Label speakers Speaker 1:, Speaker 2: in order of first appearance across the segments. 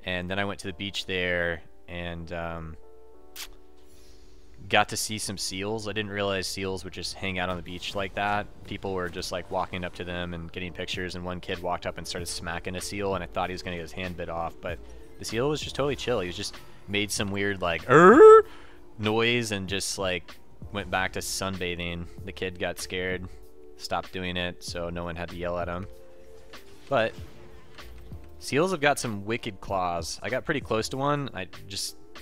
Speaker 1: And then I went to the beach there and got to see some seals. I didn't realize seals would just hang out on the beach like that. People were just like walking up to them and getting pictures, and one kid walked up and started smacking a seal, and I thought he was gonna get his hand bit off, but the seal was just totally chill. He was just made some weird like noise and just like went back to sunbathing. The kid got scared, stopped doing it, so no one had to yell at him. But seals have got some wicked claws. I got pretty close to one.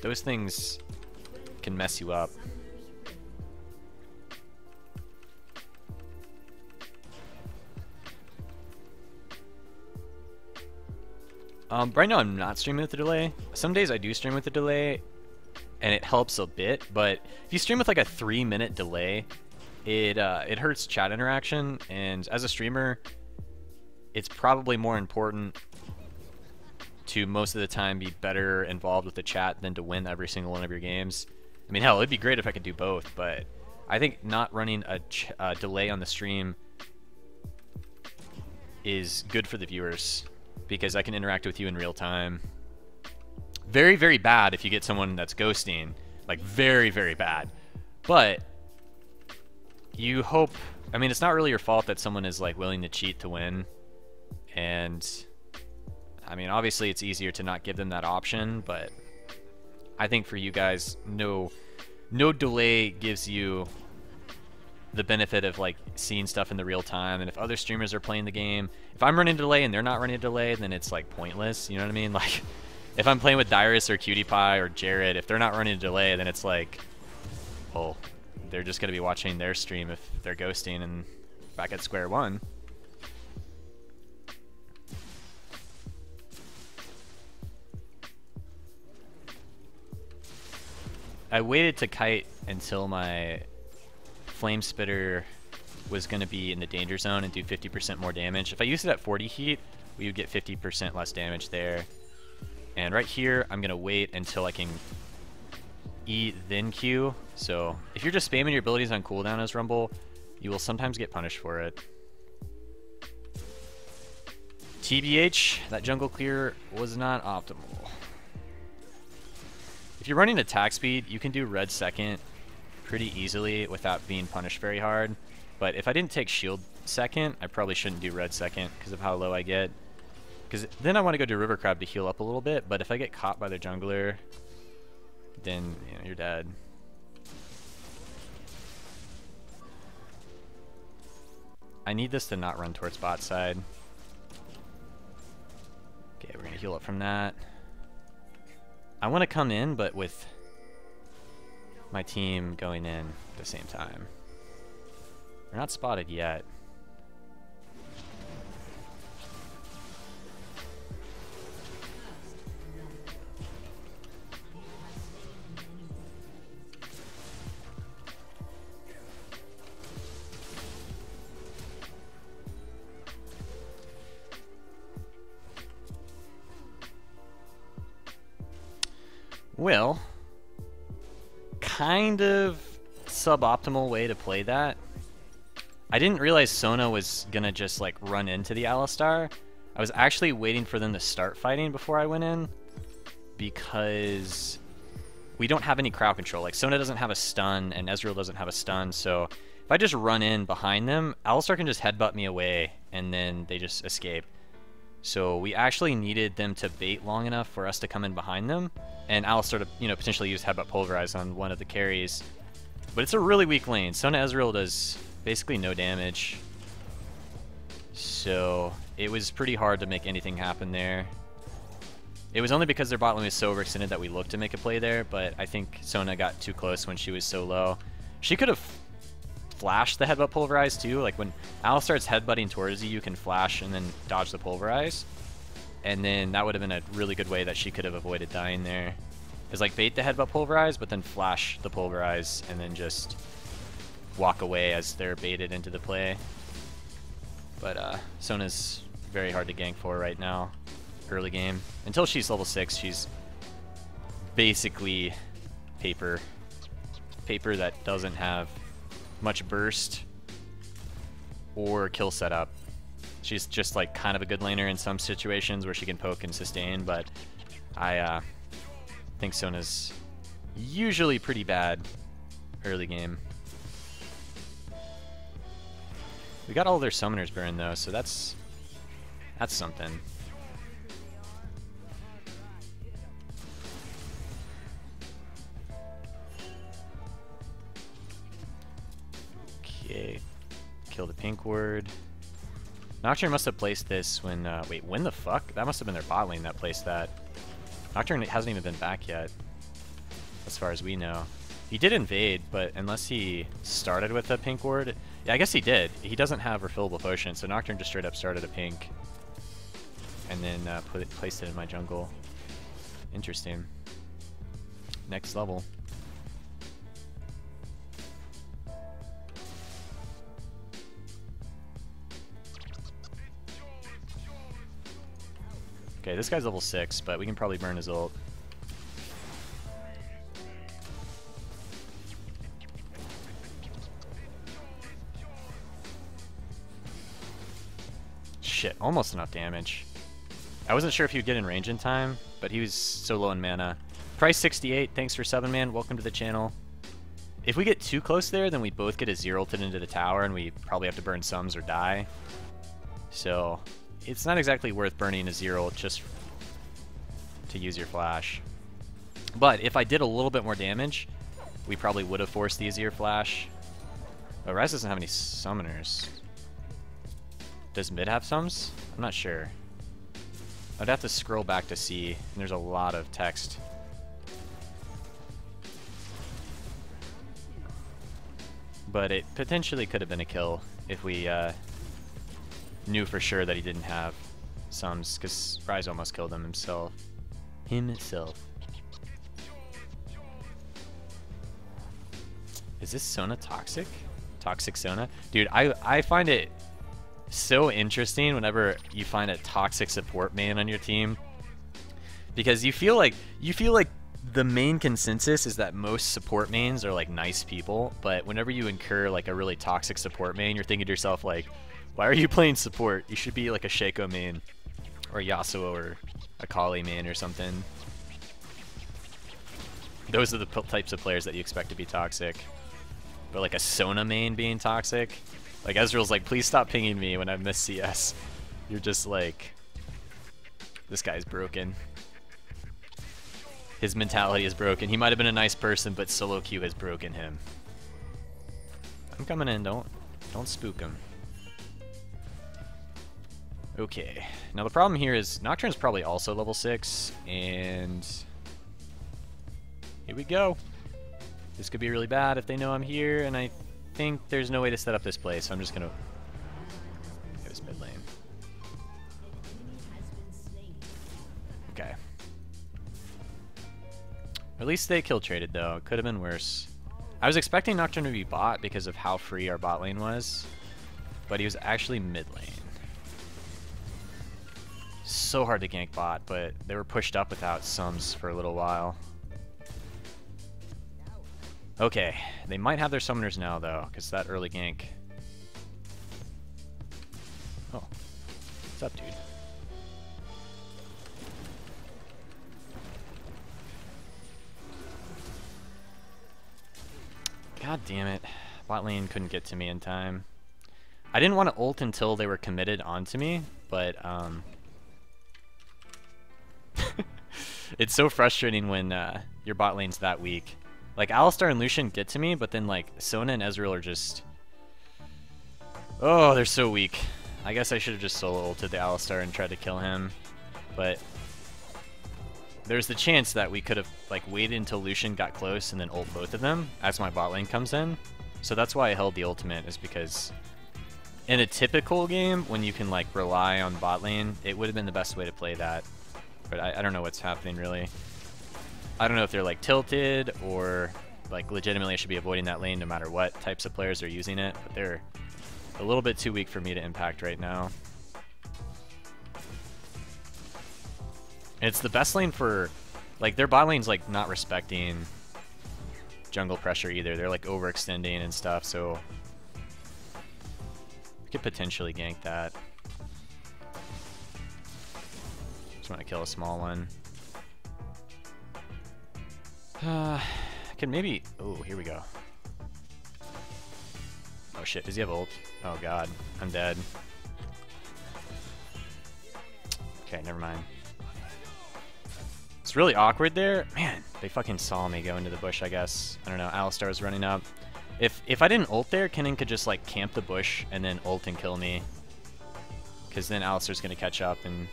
Speaker 1: Those things can mess you up. Right now I'm not streaming with a delay. Some days I do stream with a delay, and it helps a bit. But if you stream with like a 3-minute delay, it hurts chat interaction. And as a streamer, it's probably more important to most of the time be better involved with the chat than to win every single one of your games. I mean, hell, it'd be great if I could do both, but I think not running a delay on the stream is good for the viewers because I can interact with you in real time. Very, very bad if you get someone that's ghosting. Like, very, very bad. But you hope... I mean, it's not really your fault that someone is, like, willing to cheat to win. And... I mean, obviously it's easier to not give them that option, but I think for you guys, no delay gives you the benefit of like seeing stuff in the real time. And if other streamers are playing the game, if I'm running a delay and they're not running a delay, then it's like pointless. You know what I mean? Like if I'm playing with Dyrus or Cutie Pie or Jared, if they're not running a delay, then it's like, well, they're just gonna be watching their stream if they're ghosting and back at square one. I waited to kite until my flame spitter was going to be in the danger zone and do 50% more damage. If I used it at 40 heat, we would get 50% less damage there. And right here, I'm going to wait until I can E then Q. So if you're just spamming your abilities on cooldown as Rumble, you will sometimes get punished for it. TBH, that jungle clear was not optimal. If you're running attack speed, you can do red second pretty easily without being punished very hard. But if I didn't take shield second, I probably shouldn't do red second because of how low I get. Because then I want to go do river crab to heal up a little bit, but if I get caught by the jungler, then you're dead. I need this to not run towards bot side. Okay, we're going to heal up from that. I want to come in, but with my team going in at the same time. We're not spotted yet. Well, kind of suboptimal way to play that. I didn't realize Sona was gonna just like run into the Alistar. I was actually waiting for them to start fighting before I went in because we don't have any crowd control. Like Sona doesn't have a stun and Ezreal doesn't have a stun, so if I just run in behind them, Alistar can just headbutt me away and then they just escape. So we actually needed them to bait long enough for us to come in behind them, and Alistar to, potentially use Headbutt Pulverize on one of the carries. But it's a really weak lane. Sona Ezreal does basically no damage. So it was pretty hard to make anything happen there. It was only because their bot lane was so overextended that we looked to make a play there, but I think Sona got too close when she was so low. She could have flash the Headbutt Pulverize too. Like when Alistar's headbutting towards you, you can flash and then dodge the Pulverize. And then that would have been a really good way that she could have avoided dying there. Is like bait the Headbutt Pulverize, but then flash the Pulverize and then just walk away as they're baited into the play. But Sona's very hard to gank for right now, early game. Until she's level 6, she's basically paper. Paper that doesn't have much burst or kill setup. She's just like kind of a good laner in some situations where she can poke and sustain, but I think Sona's usually pretty bad early game. We got all their summoners burned though, so that's something. Okay, kill the pink ward. Nocturne must have placed this when, wait, when the fuck? That must have been their bot lane that placed that. Nocturne hasn't even been back yet, as far as we know. He did invade, but unless he started with a pink ward, yeah, I guess he did. He doesn't have refillable potion, so Nocturne just straight up started a pink, and then placed it in my jungle. Interesting. Next level. Okay, this guy's level 6, but we can probably burn his ult. Shit, almost enough damage. I wasn't sure if he would get in range in time, but he was so low in mana. Price 68, thanks for 7 man, welcome to the channel. If we get too close there, then we both get a 0 ulted into the tower, and we probably have to burn sums or die. So it's not exactly worth burning a 0 just to use your flash. But if I did a little bit more damage, we probably would have forced the easier flash. But Ryze doesn't have any summoners. Does mid have sums? I'm not sure. I'd have to scroll back to see, and there's a lot of text. But it potentially could have been a kill if we knew for sure that he didn't have sums, because Ryze almost killed him himself. Is this Sona toxic? Toxic Sona? Dude, I find it so interesting whenever you find a toxic support main on your team, because you feel like the main consensus is that most support mains are like nice people, but whenever you incur like a really toxic support main, you're thinking to yourself like, why are you playing support? You should be like a Shaco main or Yasuo or a Kali main or something. Those are the types of players that you expect to be toxic. But like a Sona main being toxic, like Ezreal's like, please stop pinging me when I miss CS. You're just like, this guy's broken. His mentality is broken. He might have been a nice person, but solo queue has broken him. I'm coming in, don't spook him. Okay, now the problem here is Nocturne's probably also level 6, and here we go. This could be really bad if they know I'm here, and I think there's no way to set up this play, so I'm just gonna go this mid lane. Okay. At least they kill traded though. It could have been worse. I was expecting Nocturne to be bot because of how free our bot lane was, but he was actually mid lane. So hard to gank bot, but they were pushed up without sums for a little while. Okay, they might have their summoners now though, because that early gank. Oh, what's up, dude? God damn it. Bot lane couldn't get to me in time. I didn't want to ult until they were committed onto me, but it's so frustrating when your bot lane's that weak. Like, Alistar and Lucian get to me, but then, like, Sona and Ezreal are just... Oh, they're so weak. I guess I should have just solo ulted the Alistar and tried to kill him. But there's the chance that we could have, like, waited until Lucian got close and then ult both of them as my bot lane comes in. So that's why I held the ultimate, is because in a typical game, when you can, like, rely on bot lane, it would have been the best way to play that. But I don't know what's happening, really. I don't know if they're like tilted or like legitimately I should be avoiding that lane no matter what types of players are using it, but they're a little bit too weak for me to impact right now. And it's the best lane for, like, their bot lane's like not respecting jungle pressure either. They're like overextending and stuff, so we could potentially gank that. want to kill a small one. Can maybe... Oh, here we go. Oh shit, does he have ult? Oh god, I'm dead. Okay, never mind. It's really awkward there. Man, they fucking saw me go into the bush, I guess. I don't know, Alistar was running up. If I didn't ult there, Kennen could just like camp the bush and then ult and kill me. Because then Alistar's going to catch up and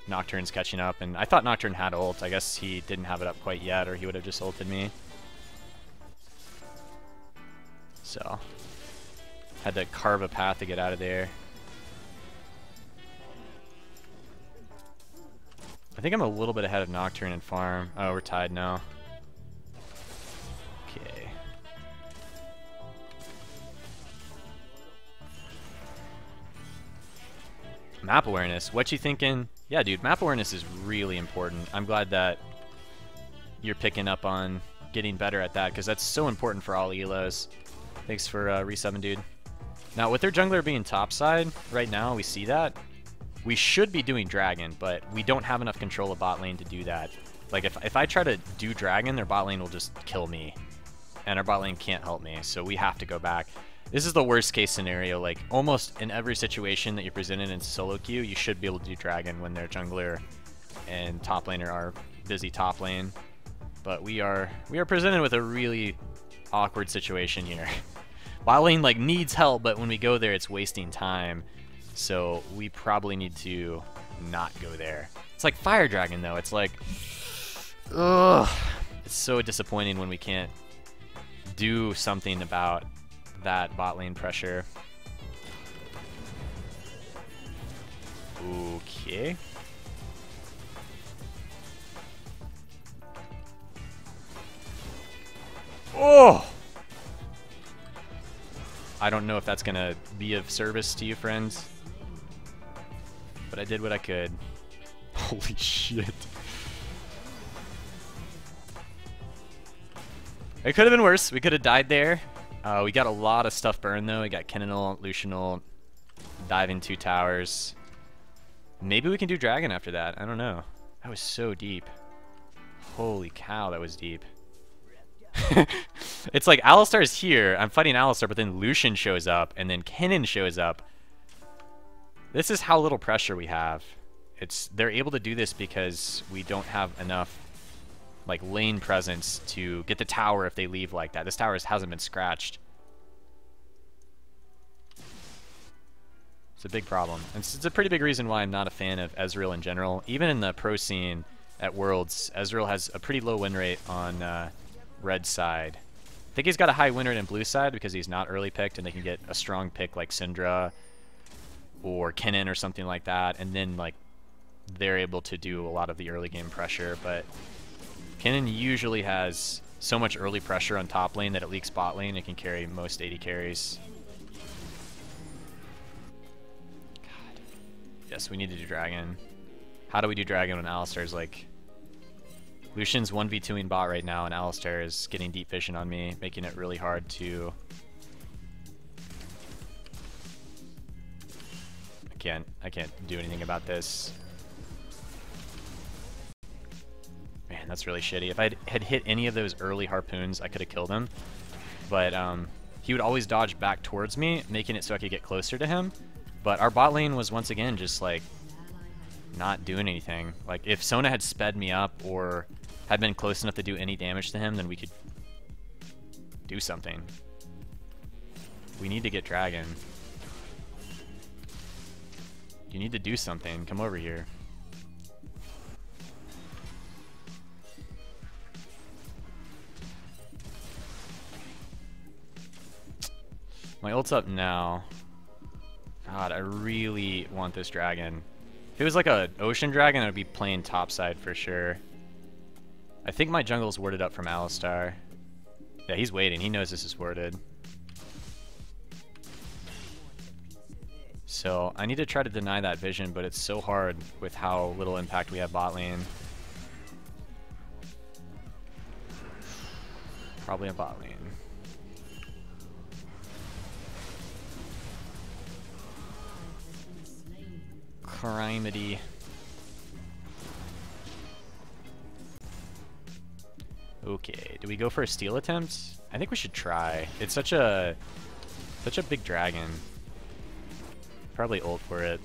Speaker 1: Nocturn's catching up. And I thought Nocturne had ult. I guess he didn't have it up quite yet or he would have just ulted me. So, had to carve a path to get out of there. I think I'm a little bit ahead of Nocturne and farm. Oh, we're tied now. Okay. Map awareness. What you thinking? Yeah, dude, map awareness is really important. I'm glad that you're picking up on getting better at that because that's so important for all elos. Thanks for resubbing, dude. Now, with their jungler being topside right now, we see that. We should be doing Dragon, but we don't have enough control of bot lane to do that. Like, if I try to do Dragon, their bot lane will just kill me. And our bot lane can't help me, so we have to go back. This is the worst case scenario. Like, almost in every situation that you're presented in solo queue, you should be able to do Dragon when their jungler and top laner are busy top lane. But we are presented with a really awkward situation here. Bot lane, like, needs help, but when we go there, it's wasting time. So we probably need to not go there. It's like Fire Dragon, though. It's like, ugh. It's so disappointing when we can't do something about that bot lane pressure. Okay. Oh! I don't know if that's gonna be of service to you, friends. But I did what I could. Holy shit. It could have been worse. We could have died there. We got a lot of stuff burned, though. We got Kenninal, Lucianal, diving 2 towers. Maybe we can do Dragon after that. I don't know. That was so deep. Holy cow, that was deep. It's like Alistar's here. I'm fighting Alistar, but then Lucian shows up, and then Kennen shows up. This is how little pressure we have. They're able to do this because we don't have enough like lane presence to get the tower if they leave like that. This tower hasn't been scratched. It's a big problem. And it's a pretty big reason why I'm not a fan of Ezreal in general. Even in the pro scene at Worlds, Ezreal has a pretty low win rate on red side. I think he's got a high win rate in blue side because he's not early picked and they can get a strong pick like Syndra or Kennen or something like that, and then like they're able to do a lot of the early game pressure. But Kennen usually has so much early pressure on top lane that it leaks bot lane. It can carry most 80 carries. God. Yes, we need to do Dragon. How do we do Dragon when Alistar's like... Lucian's 1v2ing bot right now, and Alistar is getting deep vision on me, making it really hard to... I can't do anything about this. Man, that's really shitty. If I had hit any of those early harpoons, I could have killed him. But he would always dodge back towards me, making it so I could get closer to him. But our bot lane was once again just like not doing anything. Like if Sona had sped me up or had been close enough to do any damage to him, then we could do something. We need to get Dragon. You need to do something. Come over here. My ult's up now. God, I really want this Dragon. If it was like a ocean dragon, I'd be playing topside for sure. I think my jungle's warded up from Alistar. Yeah, he's waiting. He knows this is warded. So I need to try to deny that vision, but it's so hard with how little impact we have bot lane. Probably a bot lane. Crimedy. Okay, do we go for a steal attempt? I think we should try. It's such a big dragon. Probably ult for it.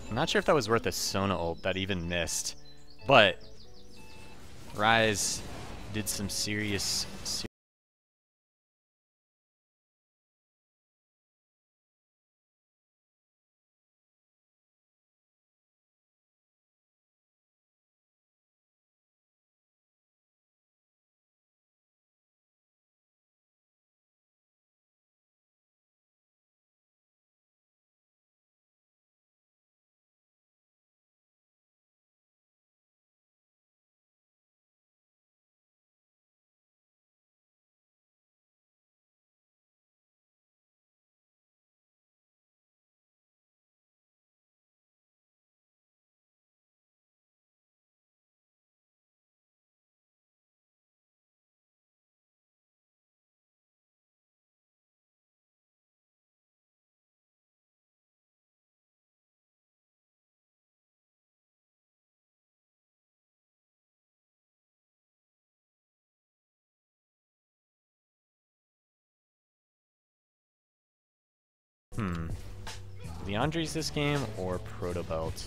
Speaker 1: I'm not sure if that was worth a Sona ult that even missed, but Ryze did some serious. Leandri's this game or Protobelt?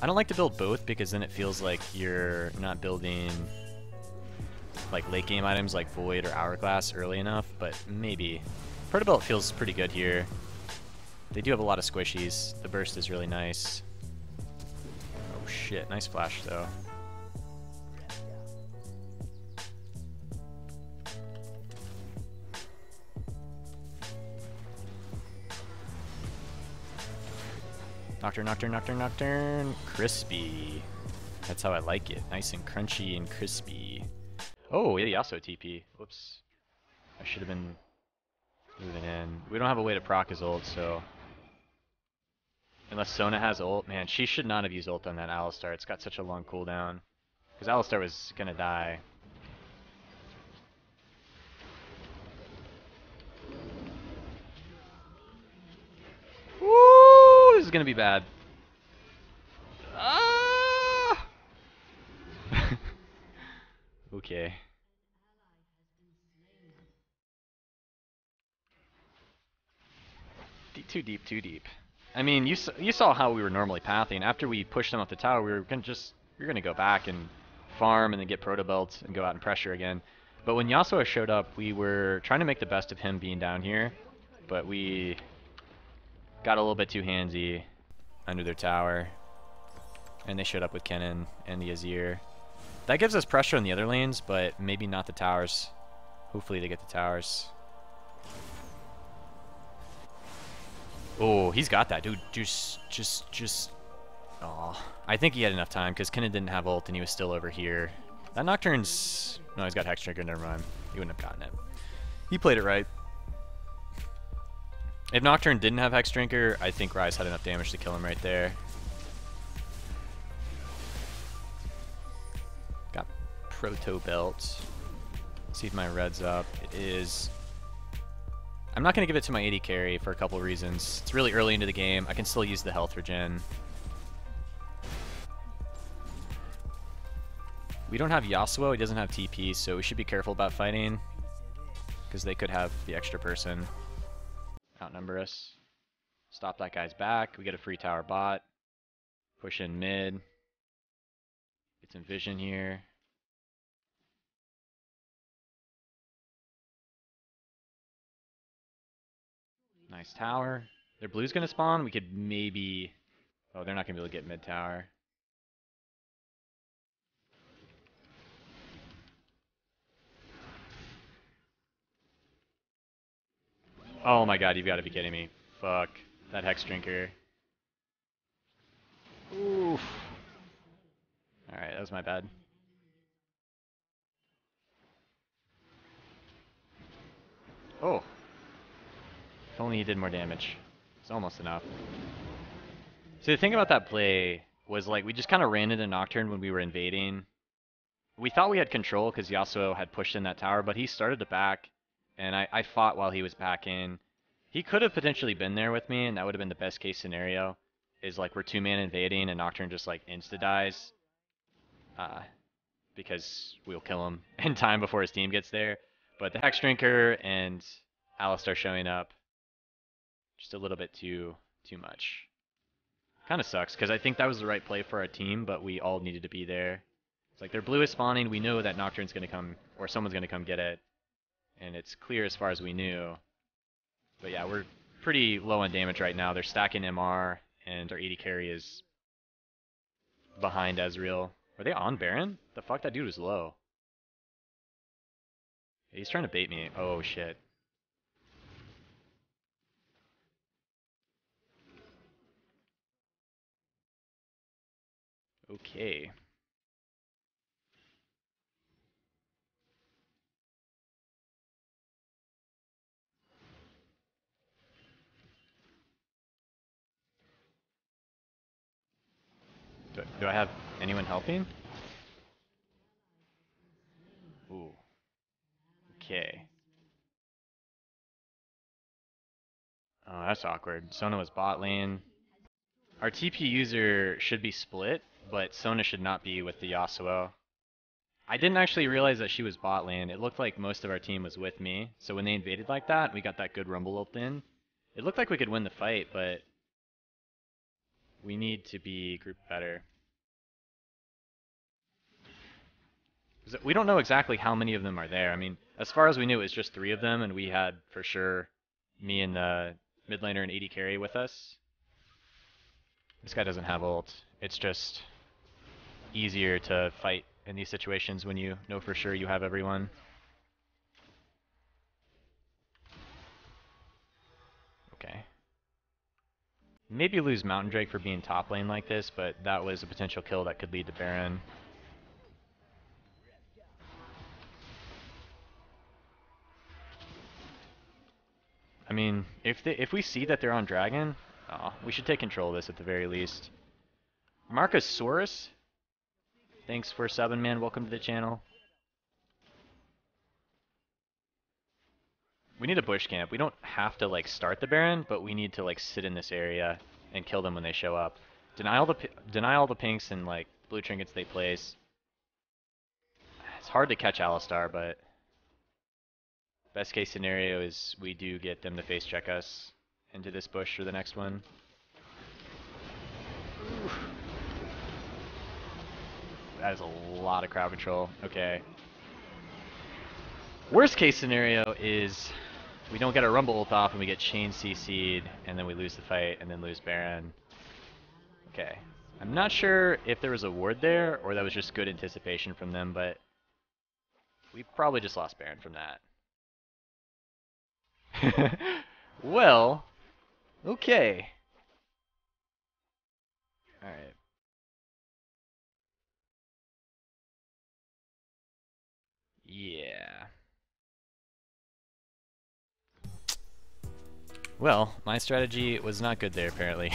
Speaker 1: I don't like to build both because then it feels like you're not building like late game items like Void or Hourglass early enough, but maybe. Protobelt feels pretty good here. They do have a lot of squishies. The burst is really nice. Oh shit, nice flash though. Nocturn. Crispy. That's how I like it. Nice and crunchy and crispy. Oh, yeah, Yasuo TP. Whoops. I should have been moving in. We don't have a way to proc his ult, so... Unless Sona has ult. Man, she should not have used ult on that Alistar. It's got such a long cooldown. Because Alistar was gonna die. Woo! This is gonna be bad. Ah! Okay. Too deep. I mean, you saw how we were normally pathing. After we pushed them off the tower, we were gonna go back and farm and then get Protobelt and go out and pressure again. But when Yasuo showed up, we were trying to make the best of him being down here, but we got a little bit too handsy under their tower, and they showed up with Kennen and the Azir. That gives us pressure on the other lanes, but maybe not the towers. Hopefully they get the towers. Oh, he's got that, dude. Just. Aw. I think he had enough time because Kennen didn't have ult and he was still over here. That Nocturne's. No, he's got Hex Trigger. Never mind. He wouldn't have gotten it. He played it right. If Nocturne didn't have Hex Drinker, I think Ryze had enough damage to kill him right there. Got Protobelt. See if my red's up. It is. I'm not going to give it to my AD carry for a couple reasons. It's really early into the game. I can still use the health regen. We don't have Yasuo. He doesn't have TP, so we should be careful about fighting. Because they could have the extra person outnumber us. Stop that guy's back. We get a free tower bot. Push in mid. Get some vision here. Nice tower. Their blue's gonna spawn. We could maybe... Oh, they're not gonna be able to get mid tower. Oh my god, you've got to be kidding me. Fuck. That Hex Drinker. Oof. Alright, that was my bad. Oh. If only he did more damage. It's almost enough. So the thing about that play was like we just kind of ran into Nocturne when we were invading. we thought we had control because Yasuo had pushed in that tower, but he started to back, and I fought while he was backing. He could have potentially been there with me, and that would have been the best case scenario. Is like we're two-man invading, and Nocturne just like insta-dies, because we'll kill him in time before his team gets there. But the Hex Drinker and Alistar showing up, just a little bit too much. Kind of sucks, because I think that was the right play for our team, but we all needed to be there. It's like their blue is spawning, we know that Nocturne's going to come, or someone's going to come get it, and it's clear as far as we knew. But yeah, we're pretty low on damage right now. They're stacking MR, and our AD carry is behind Ezreal. Are they on Baron? The fuck, that dude was low. He's trying to bait me. Oh shit. Okay. Do I have anyone helping? Ooh. Okay. Oh, that's awkward. Sona was bot lane. Our TP user should be split, but Sona should not be with the Yasuo. I didn't actually realize that she was bot lane. It looked like most of our team was with me. So when they invaded like that, we got that good rumble ult in. It looked like we could win the fight, but we need to be grouped better. We don't know exactly how many of them are there. I mean, as far as we knew, it was just 3 of them, and we had, for sure, me and the mid laner and AD carry with us. This guy doesn't have ult. It's just easier to fight in these situations when you know for sure you have everyone. Okay. Maybe lose Mountain Drake for being top lane like this, but that was a potential kill that could lead to Baron. I mean, if we see that they're on Dragon, we should take control of this at the very least. Marcosaurus, thanks for subbing, man. Welcome to the channel. We need a bush camp. We don't have to like start the Baron, but we need to like sit in this area and kill them when they show up. Deny all the pinks and like blue trinkets they place. It's hard to catch Alistar, but best case scenario is we do get them to face check us into this bush or the next one. Oof. That is a lot of crowd control. Okay. Worst case scenario is we don't get our rumble ult off and we get chain CC'd and then we lose the fight and then lose Baron. Okay. I'm not sure if there was a ward there or that was just good anticipation from them, but we probably just lost Baron from that. Well, okay. Alright. Yeah. Well, my strategy was not good there, apparently.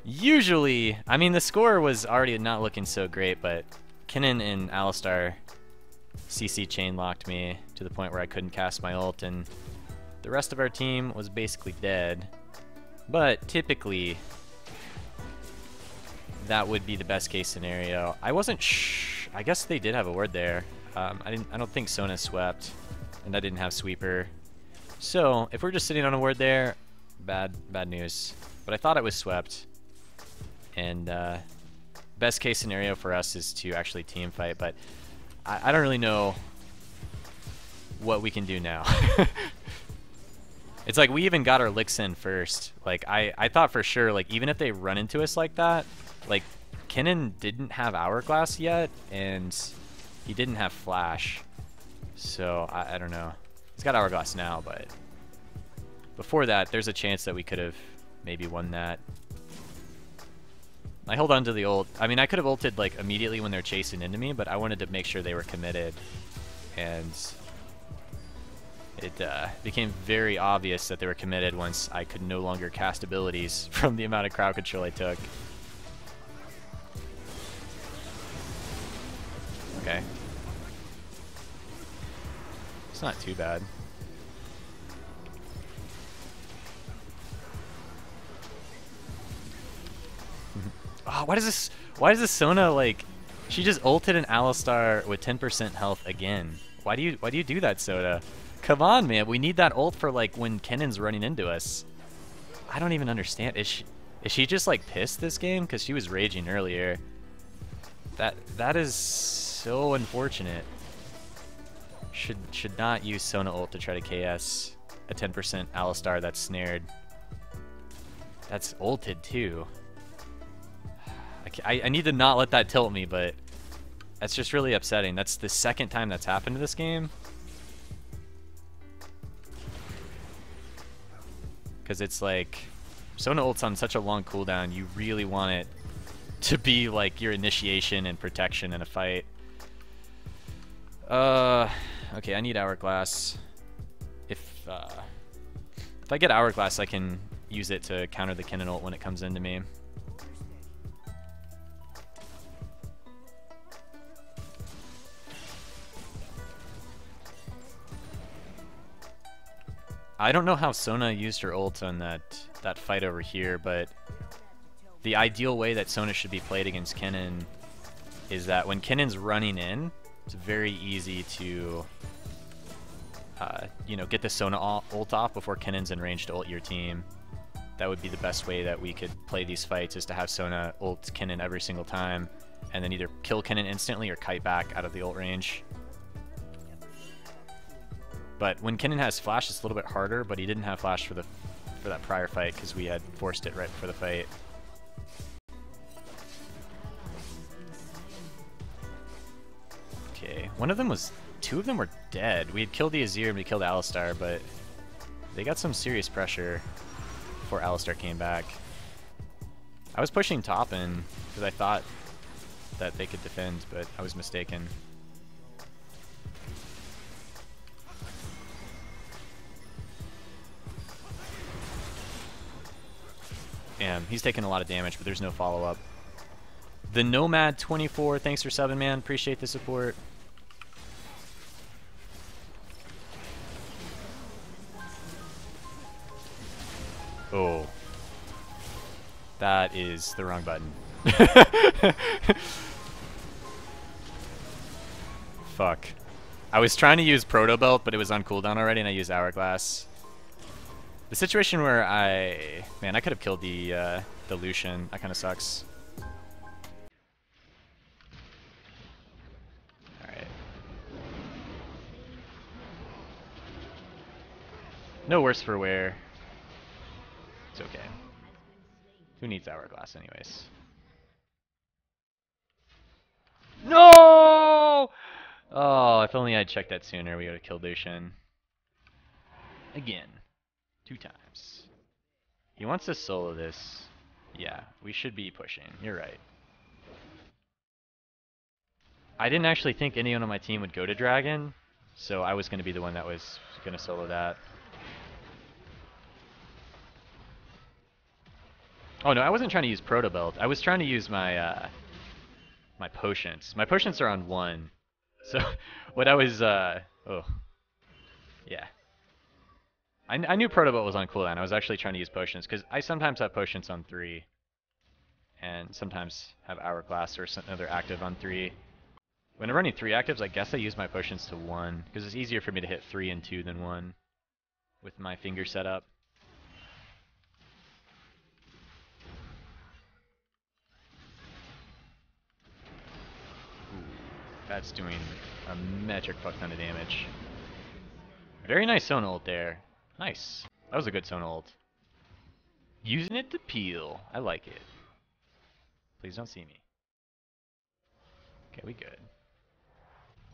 Speaker 1: Usually, I mean, the score was already not looking so great, but Kinnan and Alistar CC chain locked me to the point where I couldn't cast my ult, and the rest of our team was basically dead. But typically, that would be the best case scenario. I wasn't I guess they did have a ward there. I don't think Sona swept, and I didn't have sweeper. So if we're just sitting on a ward there, bad news. But I thought it was swept, and best case scenario for us is to actually team fight. But I don't really know what we can do now. It's like we even got our licks in first. Like I thought for sure, like even if they run into us like that, like Kinnan didn't have Hourglass yet, and he didn't have Flash. So I don't know. He's got Hourglass now, but before that, there's a chance that we could have maybe won that. I held on to the ult. I mean, I could have ulted like immediately when they're chasing into me, but I wanted to make sure they were committed. And it became very obvious that they were committed once I could no longer cast abilities from the amount of crowd control I took. Okay. Okay. It's not too bad. Oh, why does this Sona like she just ulted an Alistar with 10% health again? Why do you do that, Soda? Come on, man. We need that ult for like when Kennen's running into us. I don't even understand. Is she just like pissed this game? Because she was raging earlier. That is so unfortunate. Should not use Sona ult to try to KS a 10% Alistar that's snared. That's ulted too. I need to not let that tilt me, but that's just really upsetting. That's the second time that's happened to this game. Because it's like, Sona ult's on such a long cooldown, you really want it to be like your initiation and protection in a fight. Okay, I need Hourglass. If I get Hourglass, I can use it to counter the Kennen ult when it comes into me. I don't know how Sona used her ult on that fight over here, but the ideal way that Sona should be played against Kennen is that when Kennen's running in, it's very easy to you know, get the Sona ult off before Kennen's in range to ult your team. That would be the best way that we could play these fights, is to have Sona ult Kennen every single time, and then either kill Kennen instantly or kite back out of the ult range. But when Kennen has flash, it's a little bit harder, but he didn't have flash for that prior fight because we had forced it right before the fight. Okay, two of them were dead. We had killed the Azir and we killed Alistar, but they got some serious pressure before Alistar came back. I was pushing top in because I thought that they could defend, but I was mistaken. Damn, he's taking a lot of damage, but there's no follow-up. The Nomad24, thanks for subbing, man. Appreciate the support. Oh. That is the wrong button. Fuck. I was trying to use Proto Belt, but it was on cooldown already, and I used Hourglass. The situation where man, I could have killed the Lucian. That kind of sucks. Alright. No worse for wear. It's okay. Who needs Hourglass anyways? No! Oh, if only I'd checked that sooner, we would have killed Lucian. Again. 2 times. He wants to solo this. Yeah, we should be pushing. You're right. I didn't actually think anyone on my team would go to Dragon, so I was going to be the one that was going to solo that. Oh no, I wasn't trying to use Proto Belt. I was trying to use my my potions. My potions are on 1. So what I was oh. Yeah. I knew Proto Belt was on cooldown. I was actually trying to use potions because I sometimes have potions on 3 and sometimes have Hourglass or some other active on 3. When I'm running 3 actives, I guess I use my potions to 1 because it's easier for me to hit 3 and 2 than 1 with my finger setup. Ooh, that's doing a metric fuck ton of damage. Very nice Sona ult there. Nice. That was a good Sona ult. Using it to peel. I like it. Please don't see me. Okay, we good.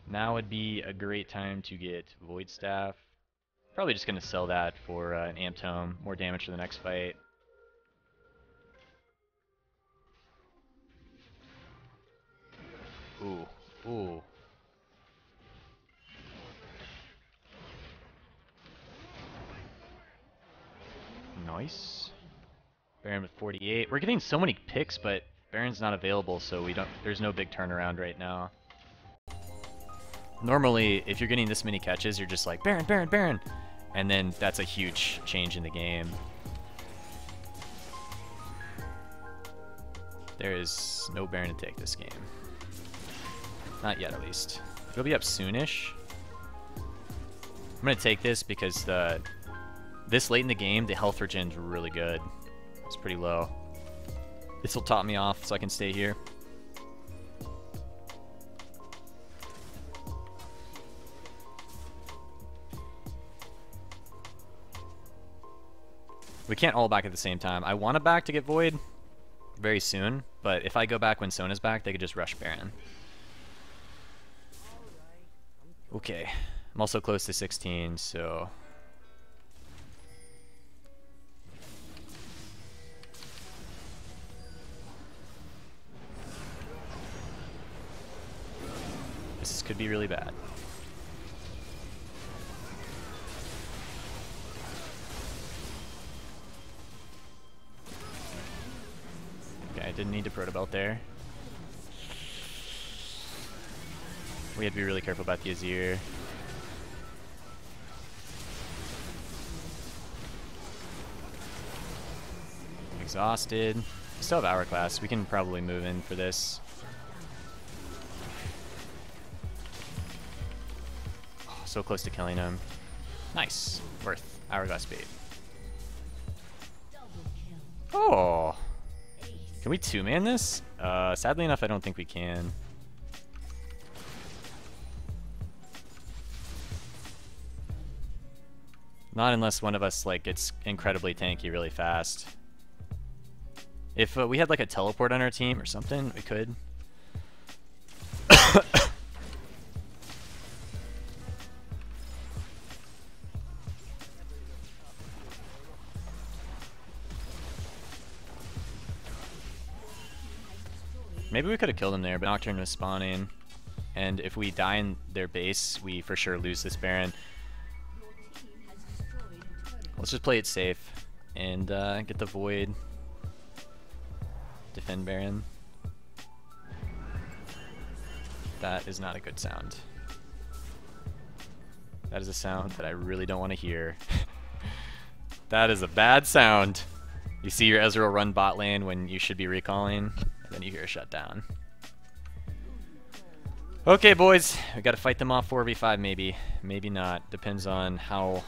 Speaker 1: Now would be a great time to get Void Staff. Probably just going to sell that for an Amp Tome. More damage for the next fight. Ooh. Ooh. Nice. Baron with 48. We're getting so many picks, but Baron's not available, so there's no big turnaround right now. Normally, if you're getting this many catches, you're just like, Baron, Baron, Baron. And then that's a huge change in the game. There is no Baron to take this game. Not yet, at least. It'll be up soonish. I'm going to take this because this late in the game, the health regen's really good. It's pretty low. This will top me off so I can stay here. We can't all back at the same time. I want to back to get Void very soon, but if I go back when Sona's back, they could just rush Baron. Okay. I'm also close to 16, so... This could be really bad. Okay, I didn't need to Proto Belt there. We have to be really careful about the Azir. Exhausted. We still have Hourglass. We can probably move in for this. Oh, so close to killing him. Nice. Worth. Hourglass bait. Oh. Can we two-man this? Sadly enough, I don't think we can. Not unless one of us like gets incredibly tanky really fast. If we had like a teleport on our team or something, we could. Maybe we could have killed him there, but Nocturn was spawning. And if we die in their base, we for sure lose this Baron. Let's just play it safe and get the Void. Defend Baron. That is not a good sound. That is a sound that I really don't want to hear. That is a bad sound. You see your Ezreal run bot lane when you should be recalling, and then you hear a shutdown. Okay, boys, we got to fight them off 4v5 maybe. Maybe not. Depends on how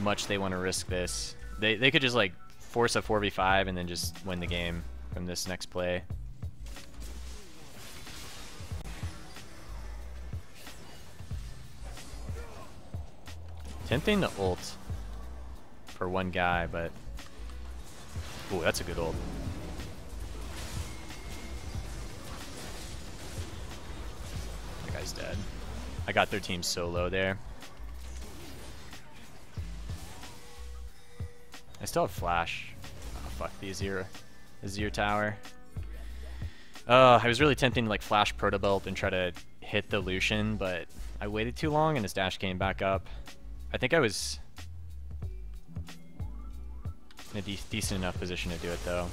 Speaker 1: much they want to risk this. They could just like force a 4v5 and then just win the game from this next play. Tempting to ult for one guy, but ooh, that's a good ult. That guy's dead. I got their team so low there. I still have flash. Oh fuck, the Azir tower. I was really tempting to like flash Proto Belt and try to hit the Lucian, but I waited too long and his dash came back up. I think I was in a decent enough position to do it though.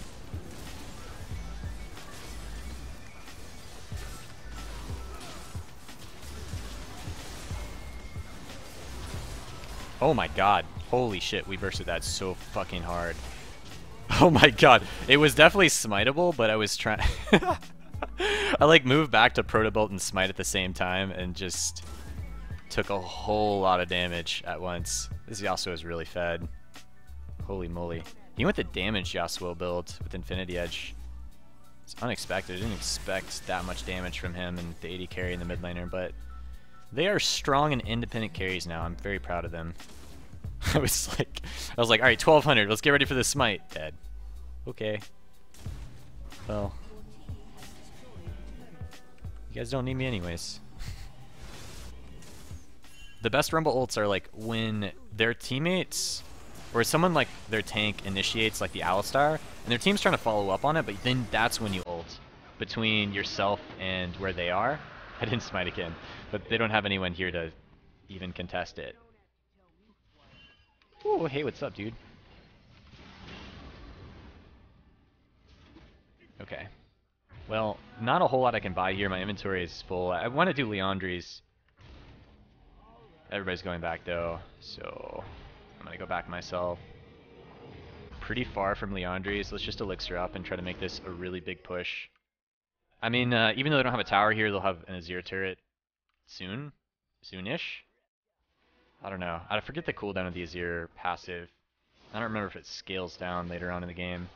Speaker 1: Oh my god. Holy shit, we bursted that so fucking hard. Oh my god. It was definitely smiteable, but I was trying... I like moved back to Proto Bolt and smite at the same time and just took a whole lot of damage at once. This Yasuo is really fed. Holy moly. He went the damage Yasuo build with Infinity Edge. It's unexpected. I didn't expect that much damage from him and the 80 carry in the mid laner, but they are strong and independent carries now. I'm very proud of them. I was like, all right, 1200. Let's get ready for the smite. Dead. Okay. Well, you guys don't need me anyways. The best Rumble ults are like when their teammates or someone like their tank initiates like the Alistar and their team's trying to follow up on it, but then that's when you ult between yourself and where they are. I didn't smite again, but they don't have anyone here to even contest it. Oh, hey, what's up, dude? Okay. Well, not a whole lot I can buy here. My inventory is full. I want to do Leandri's Everybody's going back though, so I'm gonna go back myself. Pretty far from Leandri's. Let's just elixir up and try to make this a really big push. I mean, even though they don't have a tower here, they'll have an Azir turret soon. Soonish. I don't know. I forget the cooldown of the Azir passive. I don't remember if it scales down later on in the game.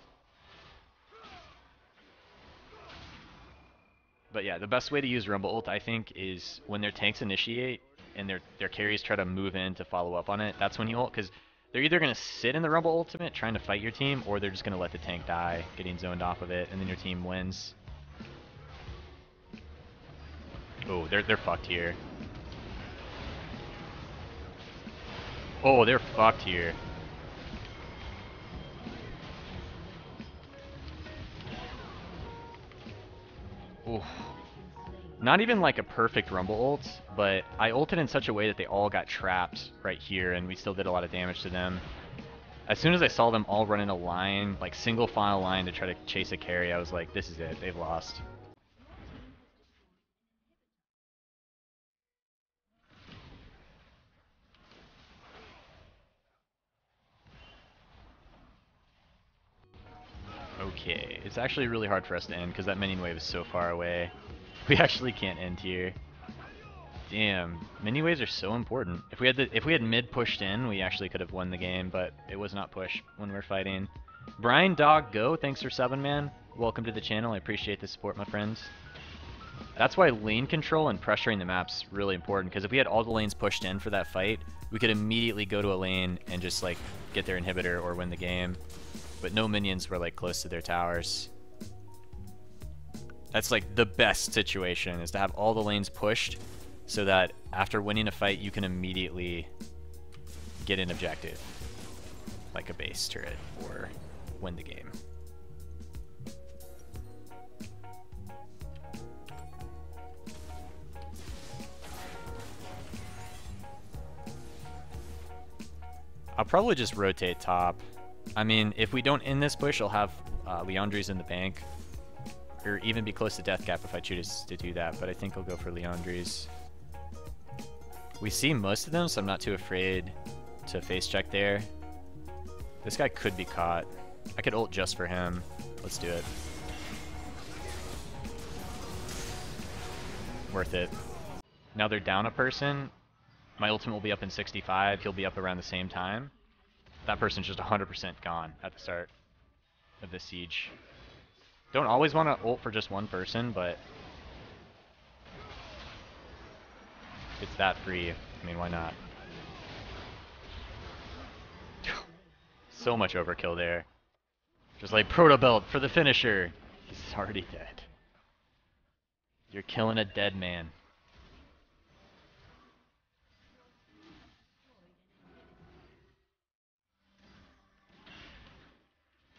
Speaker 1: But yeah, the best way to use Rumble ult, I think, is when their tanks initiate and their carries try to move in to follow up on it. That's when you ult, because they're either going to sit in the Rumble ultimate trying to fight your team, or they're just going to let the tank die, getting zoned off of it, and then your team wins. Oh, they're fucked here. Oh, they're fucked here. Oof. Not even like a perfect Rumble ult, but I ulted in such a way that they all got trapped right here, and we still did a lot of damage to them. As soon as I saw them all run in a line, like single file line to try to chase a carry, I was like, this is it, they've lost. Okay, it's actually really hard for us to end because that minion wave is so far away. We actually can't end here. Damn, mini waves are so important. If we had mid pushed in, we actually could have won the game, but it was not push when we're fighting. Brian Dog Go, thanks for subbing, man. Welcome to the channel. I appreciate the support, my friends. That's why lane control and pressuring the map's really important, because if we had all the lanes pushed in for that fight, we could immediately go to a lane and just like get their inhibitor or win the game. But no minions were like close to their towers. That's like the best situation, is to have all the lanes pushed so that after winning a fight you can immediately get an objective, like a base turret, or win the game. I'll probably just rotate top. I mean, if we don't end this push, I'll have Leandri's in the bank, or even be close to death cap if I choose to do that, but I think I'll go for Leandri's. We see most of them, so I'm not too afraid to face check there. This guy could be caught. I could ult just for him. Let's do it. Worth it. Now they're down a person. My ultimate will be up in 65. He'll be up around the same time. That person's just 100% gone at the start of this siege. Don't always want to ult for just one person, but it's that free. I mean, why not? So much overkill there. Just like Proto Belt for the finisher. He's already dead. You're killing a dead man.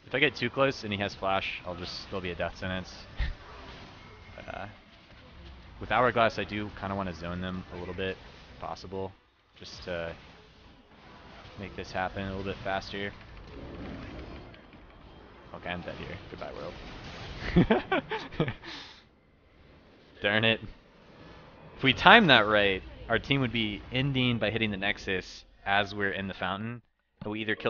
Speaker 1: If I get too close and he has flash, there'll be a death sentence. But, with Hourglass, I do kind of want to zone them a little bit, if possible, just to make this happen a little bit faster. Okay, I'm dead here. Goodbye, world. Darn it. If we time that right, our team would be ending by hitting the Nexus as we're in the fountain, and we either kill